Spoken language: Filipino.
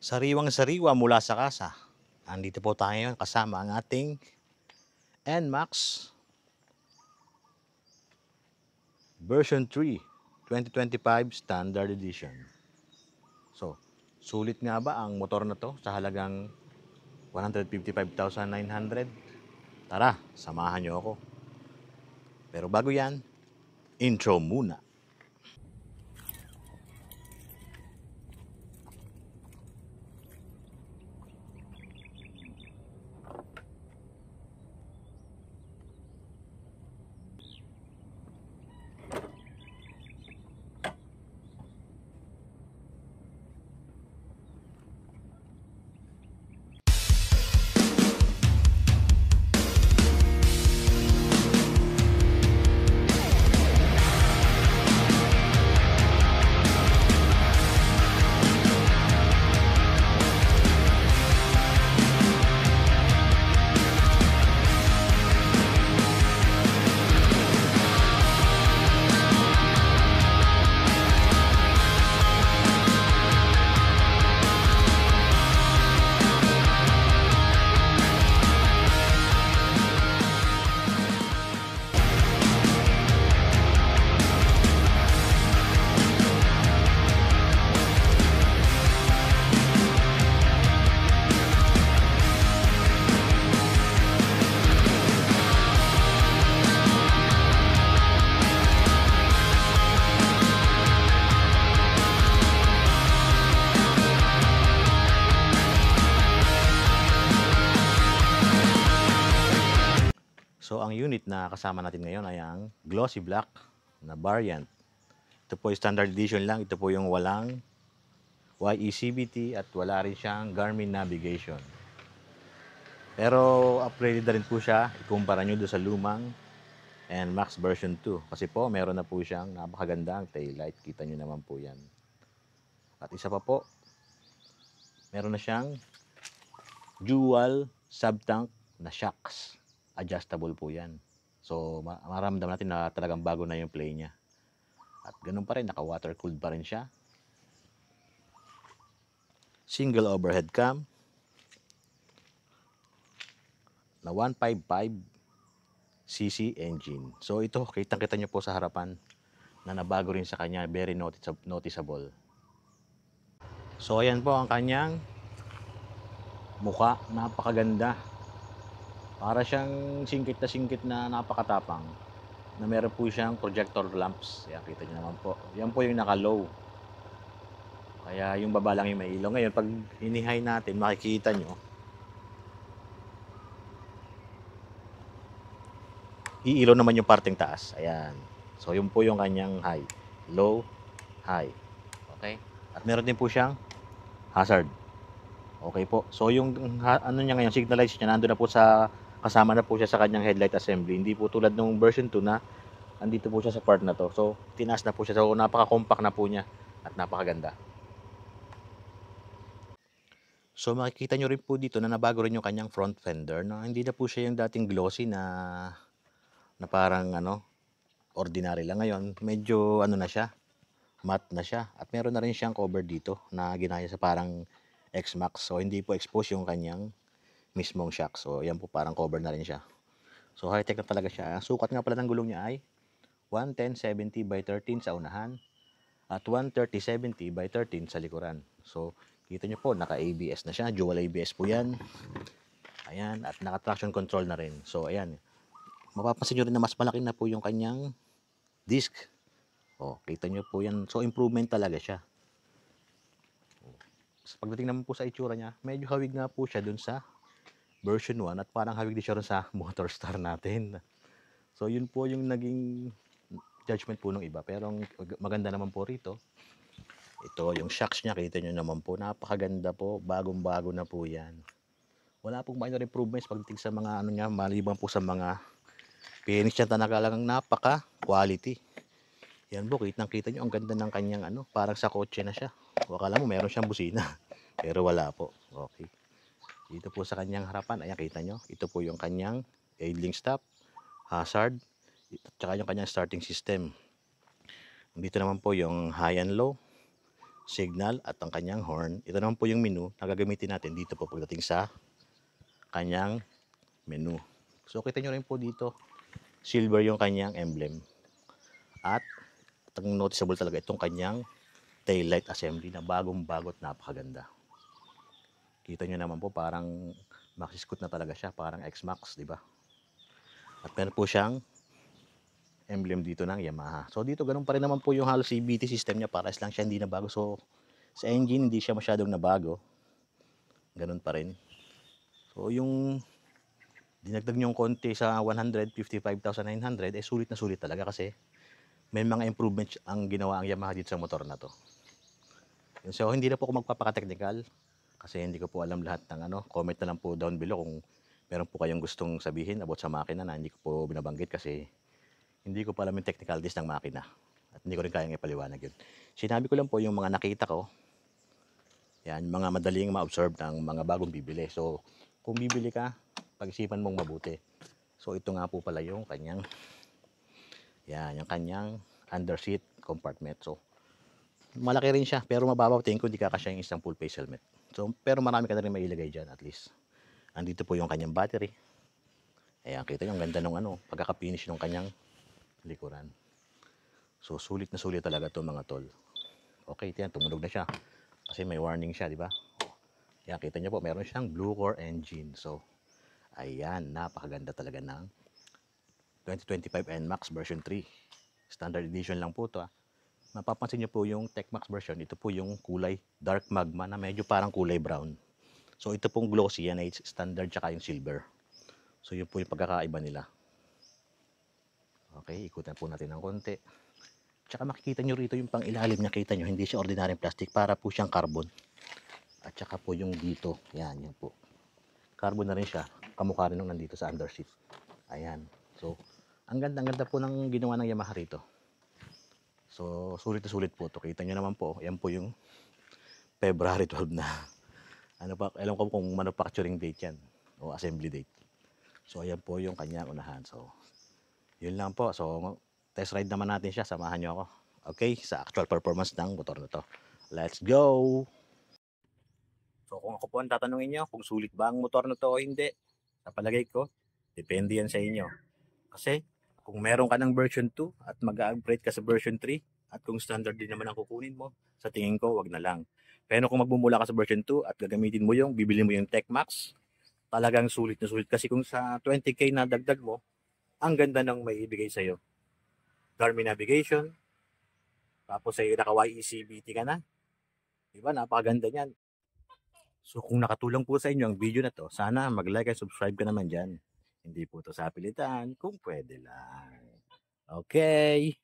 Sariwang-sariwa mula sa kasa. Andito po tayo ngayon kasama ang ating NMAX version 3 2025 Standard Edition. So, sulit nga ba ang motor na to sa halagang 155,900? Tara, samahan nyo ako. Pero bago yan, intro muna. So, ang unit na kasama natin ngayon ay ang glossy black na variant. Ito po yung standard edition lang. Ito po yung walang YECVT at wala rin siyang Garmin navigation. Pero upgraded na rin po siya. Ikumpara nyo doon sa lumang NMAX version 2. Kasi po, meron na po siyang napakagandang taillight. Kita nyo naman po yan. At isa pa po, meron na siyang dual sub-tank na shocks. Adjustable po yan. So, maramdam natin na talagang bago na yung play niya. At ganun pa rin, naka-water-cooled pa rin siya. Single overhead cam na 155cc engine. So, ito, kitang-kita nyo po sa harapan na nabago rin sa kanya. Very noticeable. So, ayan po ang kanyang mukha. Napakaganda. Para siyang singkit na napakatapang na meron po siyang projector lamps. Yan, kita nyo naman po. Yan po yung naka-low. Kaya yung baba lang yung may ilaw. Ngayon, pag hinihay natin, makikita nyo, iilaw naman yung parteng taas. Ayan. So, yun po yung kanyang high. Low, high. Okay? At meron din po siyang hazard. Okay po. So, yung ano niya ngayon, signal lights niya, nandun na po sa kasama na po siya sa kanyang headlight assembly. Hindi po tulad ng version 2 na andito po siya sa part na to. So, tinaas na po siya. So, napaka-compact na po niya at napakaganda. So, makikita nyo rin po dito na nabago rin yung kanyang front fender. No? Hindi na po siya yung dating glossy na parang ordinary lang. Ngayon, medyo na siya, matte na siya. At meron na rin siyang cover dito na ginaya sa parang X-Max. So, hindi po exposed yung kanyang mismong shock. So, yan po parang cover na rin siya. So, high-tech na talaga siya. Sukat nga pala ng gulong niya ay 110/70/13 sa unahan at 130/70/13 sa likuran. So, kita nyo po, naka-ABS na siya. Dual ABS po yan. Ayan, at naka-traction control na rin. So, ayan. Mapapansin nyo rin na mas malaki na po yung kanyang disc. O, kita nyo po yan. So, improvement talaga siya. Pagdating naman po sa itsura niya, medyo hawig nga po siya dun sa version 1 at parang hawig din siya rin sa Motorstar natin. So, yun po yung naging judgment po ng iba. Pero maganda naman po rito. Ito, yung shocks niya, kita nyo naman po. Napakaganda po. Bagong-bago na po yan. Wala pong minor improvements pagdating sa mga niya, maliban po sa mga finish niya talagang napaka-quality. Yan po, kitang-kita nyo, ang ganda ng kanyang parang sa kotse na siya. Akala mo meron siyang busina. Pero wala po. Okay. Dito po sa kanyang harapan, ayan, kita nyo. Ito po yung kanyang idling stop, hazard, at saka yung kanyang starting system. Dito naman po yung high and low. signal at ang kanyang horn. Ito naman po yung menu na gagamitin natin dito po pagdating sa kanyang menu. So kita nyo rin po dito, silver yung kanyang emblem. At ang noticeable talaga itong kanyang taillight assembly na bagong-bago at napakaganda. Kita nyo naman po parang Maxi Scoot na talaga siya, parang X-Max, di ba? At meron po siyang emblem dito ng Yamaha. So dito ganun pa rin naman po yung halos CVT system niya, pares lang siya, hindi na bago. So sa engine hindi siya masyadong nabago. Ganun pa rin. So yung dinagdag niyong konti sa 155,900 sulit na sulit talaga kasi may mga improvements ang ginawa ang Yamaha dito sa motor na to. So hindi na po ako magpapaka-technical kasi hindi ko po alam lahat ng ano. Comment na lang po down below kung meron po kayong gustong sabihin about sa makina na hindi ko po binabanggit kasi hindi ko pa alam yung technicalities ng makina at hindi ko rin kayang ipaliwanag yun. Sinabi ko lang po yung mga nakita ko, yan, mga madaling ma-observe ng mga bagong bibili. So kung bibili ka, pag-isipan mong mabuti. So ito nga po pala yung kanyang, yan, yung kanyang underseat compartment. So malaki rin siya pero mababaw, tingin ko hindi kakasya yung isang full face helmet. So pero marami ka na rin mailagay dyan at least. Andito po yung kanyang battery. Ayan, kita nyo ang ganda ng ano, pagkaka-finish ng kanyang likuran. So sulit na sulit talaga to mga tol. Okay, yan, tumunog na siya. Kasi may warning siya, di ba? Yan, kita nyo po, meron siyang blue core engine. So ayan, napakaganda talaga ng 2025 NMAX version 3. Standard edition lang po to. Mapapansin nyo po yung TechMax version, ito po yung kulay dark magma na medyo parang kulay brown. So ito pong glossy, yan ay standard tsaka yung silver. So yun po yung pagkakaiba nila. Okay, ikutan po natin ng konti. Tsaka makikita nyo rito yung pang ilalim niya, kita nyo, hindi siya ordinaryong plastic, para po siyang carbon. At tsaka po yung dito, yan, yan po. Carbon na rin siya, kamukha rin nung nandito sa underseat. Ayan, so ang ganda po ng ginawa ng Yamaha rito. So, sulit na sulit po to. Kita nyo naman po, yan po yung February 12 na. Ano pa, alam ko kung manufacturing date yan o assembly date. So, ayan po yung kanyang unahan. So, yun lang po. So, test ride naman natin siya. Samahan nyo ako. Okay, sa actual performance ng motor na to. Let's go! So, kung ako po ang tatanungin nyo, kung sulit ba ang motor na to o hindi, sa palagay ko, depende yan sa inyo. Kasi, kung meron ka ng version 2 at mag-upgrade ka sa version 3 at kung standard din naman ang kukunin mo, sa tingin ko, wag na lang. Pero kung magmumula ka sa version 2 at gagamitin mo bibili mo yung TechMax, talagang sulit na sulit. Kasi kung sa 20k na dagdag mo, ang ganda ng may ibigay sa'yo. Garmin navigation, tapos ay naka-YECBT ka na. Diba? Napakaganda niyan. So kung nakatulong po sa inyo ang video na to, sana mag-like at subscribe ka naman dyan. Hindi po to sa pilitan, kung pwede lang. Okay.